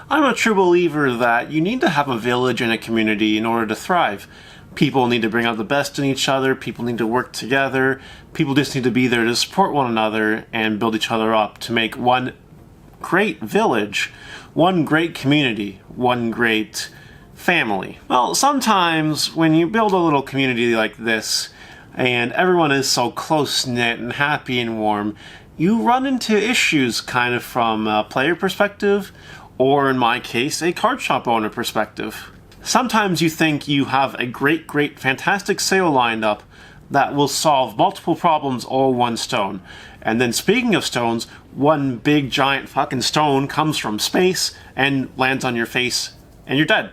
I'm a true believer that you need to have a village and a community in order to thrive. People need to bring out the best in each other, people need to work together, people just need to be there to support one another and build each other up to make one great village, one great community, one great family. Well, sometimes when you build a little community like this, and everyone is so close-knit and happy and warm, you run into issues kind of from a player perspective, or in my case, a card shop owner perspective. Sometimes you think you have a great, fantastic sale lined up that will solve multiple problems all one stone. And then speaking of stones, one big giant fucking stone comes from space and lands on your face and you're dead.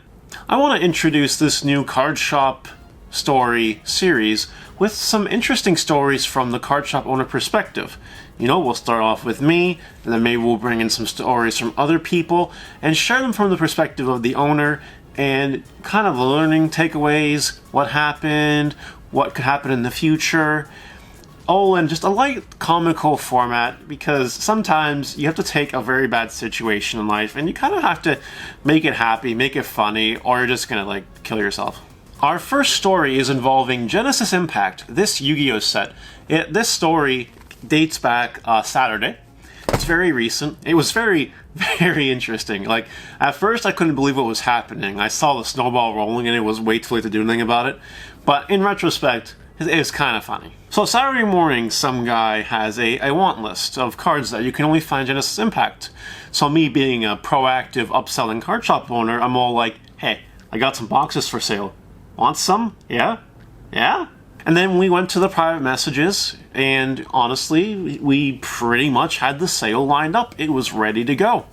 I want to introduce this new card shop story series with some interesting stories from the card shop owner perspective. You know, we'll start off with me, and then maybe we'll bring in some stories from other people and share them from the perspective of the owner and kind of learning takeaways, what happened, what could happen in the future. Oh, and just a light comical format, because sometimes you have to take a very bad situation in life and you kind of have to make it happy, make it funny, or you're just gonna like kill yourself. Our first story is involving Genesis Impact, this Yu-Gi-Oh set. This story dates back Saturday. It's very recent. It was very interesting. Like, at first I couldn't believe what was happening. I saw the snowball rolling and it was way too late to do anything about it. But in retrospect, it was kind of funny. So Saturday morning, some guy has a want list of cards that you can only find Genesis Impact. So me being a proactive upselling card shop owner, I'm all like, hey, I got some boxes for sale. Want some? Yeah? Yeah? And then we went to the private messages, and honestly, we pretty much had the sale lined up. It was ready to go.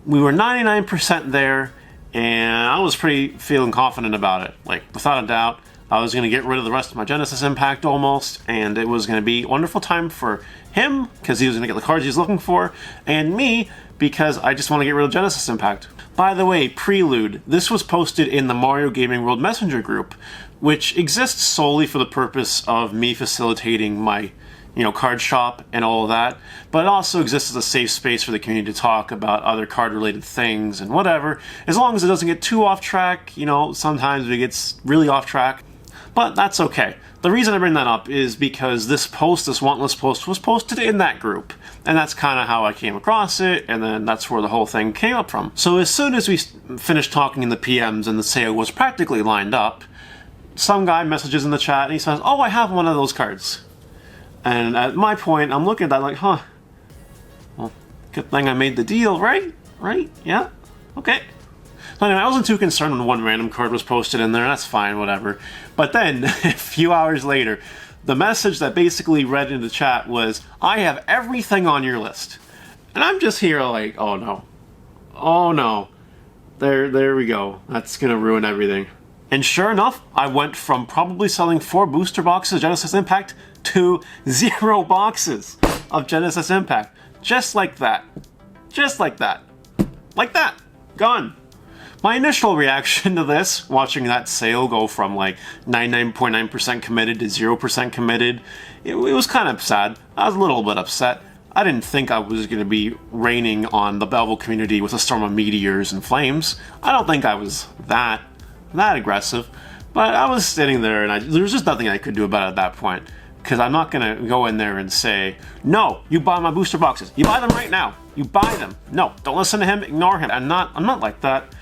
We were 99% there, and I was pretty feeling confident about it. Like, without a doubt, I was going to get rid of the rest of my Genesis Impact almost, and it was going to be a wonderful time for him, because he was going to get the cards he was looking for, and me, because I just want to get rid of Genesis Impact. By the way, prelude, this was posted in the Mario Gaming World Messenger group, which exists solely for the purpose of me facilitating my, card shop and all of that, but it also exists as a safe space for the community to talk about other card-related things and whatever, as long as it doesn't get too off track. Sometimes it gets really off track, but that's okay. The reason I bring that up is because this want list post, was posted in that group, and that's kind of how I came across it, and then that's where the whole thing came up from. So as soon as we finished talking in the PMs and the sale was practically lined up, some guy messages in the chat and he says, oh, I have one of those cards. And at my point, I'm looking at that like, huh, well, good thing I made the deal, right? Right? Yeah? Okay. So anyway, I wasn't too concerned when one random card was posted in there. That's fine, whatever. But then, a few hours later, the message that basically read in the chat was, I have everything on your list. And I'm just here like, oh no. Oh no. There we go. That's gonna ruin everything. And sure enough, I went from probably selling 4 booster boxes of Genesis Impact to 0 boxes of Genesis Impact. Just like that. Just like that. Like that. Gone. My initial reaction to this, watching that sale go from like 99.9% committed to 0% committed, it was kind of sad. I was a little bit upset. I didn't think I was going to be raining on the Belleville community with a storm of meteors and flames. I don't think I was that aggressive, but I was sitting there and there was just nothing I could do about it at that point, because I'm not going to go in there and say, no, you buy my booster boxes. You buy them right now. You buy them. No, don't listen to him. Ignore him. I'm not like that.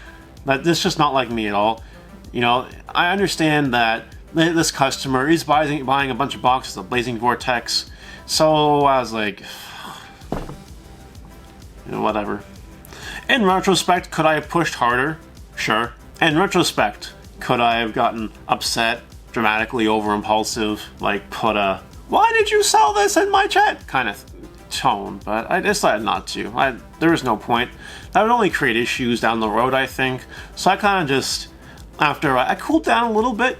That's just not like me at all. I understand that this customer is buying a bunch of boxes of Blazing Vortex, so I was like, whatever. In retrospect, could I have pushed harder? Sure. In retrospect, could I have gotten upset, dramatically over impulsive, like put a, why did you sell this in my chat kind of tone, but I decided not to. There was no point. That would only create issues down the road, I think. So I kind of just, after I cooled down a little bit,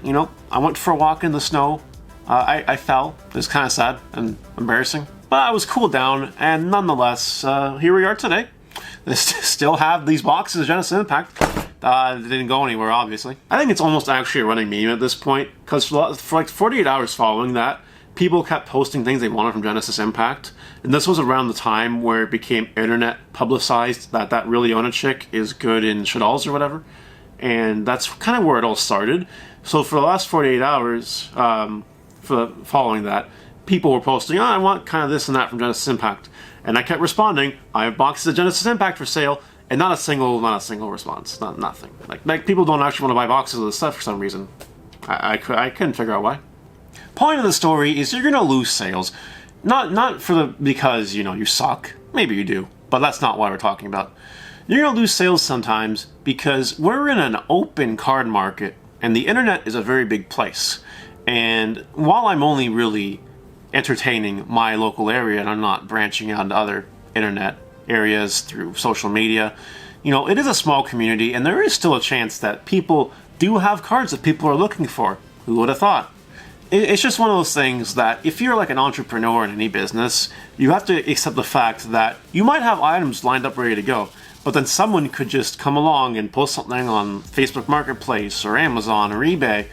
I went for a walk in the snow. I fell. It was kind of sad and embarrassing, but I was cooled down, and nonetheless, here we are today. They still have these boxes of Genesis Impact. They didn't go anywhere, obviously. I think it's almost actually a running meme at this point, because for like 48 hours following that, people kept posting things they wanted from Genesis Impact, And this was around the time where it became internet publicized that that Really Own It chick is good in Shadalls or whatever. And that's kind of where it all started. So for the last 48 hours, following that, people were posting, oh, I want kind of this and that from Genesis Impact. And I kept responding, I have boxes of Genesis Impact for sale, and not a single response, nothing. Like people don't actually want to buy boxes of this stuff for some reason. I couldn't figure out why. Point of the story is you're gonna lose sales, not because you suck. Maybe you do, but that's not why we're talking about. You're gonna lose sales sometimes because we're in an open card market, and the internet is a very big place. And while I'm only really entertaining my local area and I'm not branching out into other internet areas through social media, it is a small community, and there is still a chance that people do have cards that people are looking for. Who would have thought? It's just one of those things that if you're like an entrepreneur in any business, you have to accept the fact that you might have items lined up ready to go, but then someone could just come along and post something on Facebook Marketplace or Amazon or eBay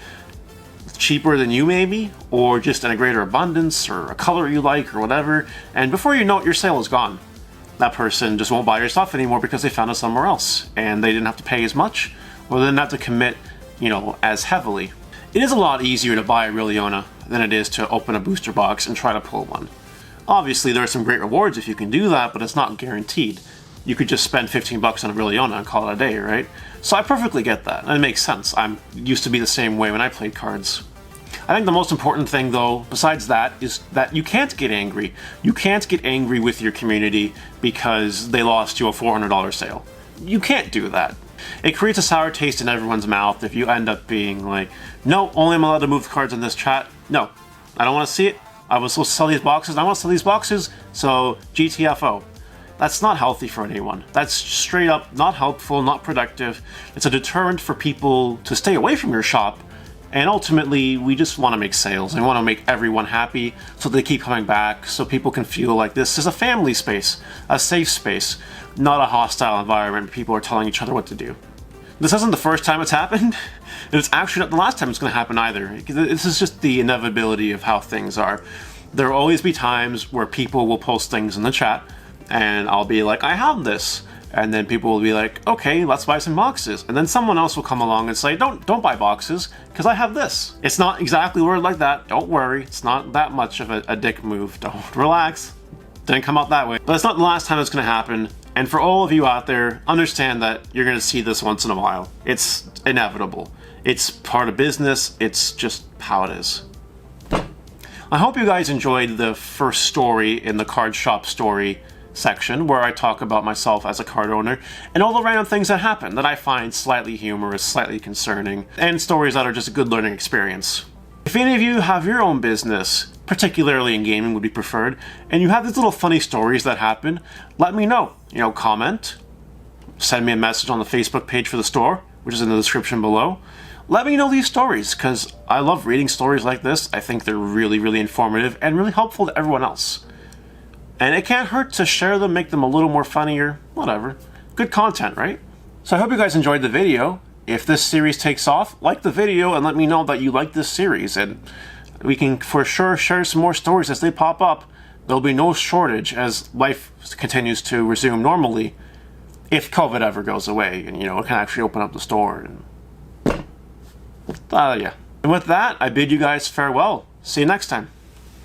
cheaper than you maybe, or just in a greater abundance or a color you like or whatever, and before you know it, your sale is gone. That person just won't buy your stuff anymore because they found it somewhere else and they didn't have to pay as much, or they didn't have to commit, as heavily. It is a lot easier to buy a Really Own It than it is to open a booster box and try to pull one. Obviously there are some great rewards if you can do that, but it's not guaranteed. You could just spend 15 bucks on a Really Own It and call it a day, right? So I perfectly get that, and it makes sense. I'm used to be the same way when I played cards. I think the most important thing, though, besides that, is that you can't get angry. You can't get angry with your community because they lost you a $400 sale. You can't do that. It creates a sour taste in everyone's mouth if you end up being like, no, only I'm allowed to move cards in this chat. No, I don't want to see it. I was supposed to sell these boxes, and I want to sell these boxes, so GTFO. That's not healthy for anyone. That's straight up not helpful, not productive. It's a deterrent for people to stay away from your shop. And ultimately, we just want to make sales. We want to make everyone happy so they keep coming back, so people can feel like this is a family space, a safe space, not a hostile environment where people are telling each other what to do. This isn't the first time it's happened, and it's actually not the last time it's going to happen either. This is just the inevitability of how things are. There will always be times where people will post things in the chat, and I'll be like, I have this. And then people will be like, okay, let's buy some boxes. And then someone else will come along and say, don't buy boxes, because I have this. It's not exactly worded like that. Don't worry. It's not that much of a dick move. Don't relax. Didn't come out that way. But it's not the last time it's going to happen. And for all of you out there, understand that you're going to see this once in a while. It's inevitable. It's part of business. It's just how it is. I hope you guys enjoyed the first story in the card shop story section where I talk about myself as a card owner and all the random things that happen that I find slightly humorous, slightly concerning, and stories that are just a good learning experience. If any of you have your own business, particularly in gaming would be preferred, and you have these little funny stories that happen, let me know. Comment, send me a message on the Facebook page for the store, which is in the description below. Let me know these stories, because I love reading stories like this. I think they're really, really informative and really helpful to everyone else. And it can't hurt to share them, make them a little more funnier, whatever. Good content, right? So I hope you guys enjoyed the video. If this series takes off, like the video and let me know that you like this series, and we can for sure share some more stories as they pop up. There'll be no shortage as life continues to resume normally, if COVID ever goes away and, it can actually open up the store. And yeah. And with that, I bid you guys farewell. See you next time.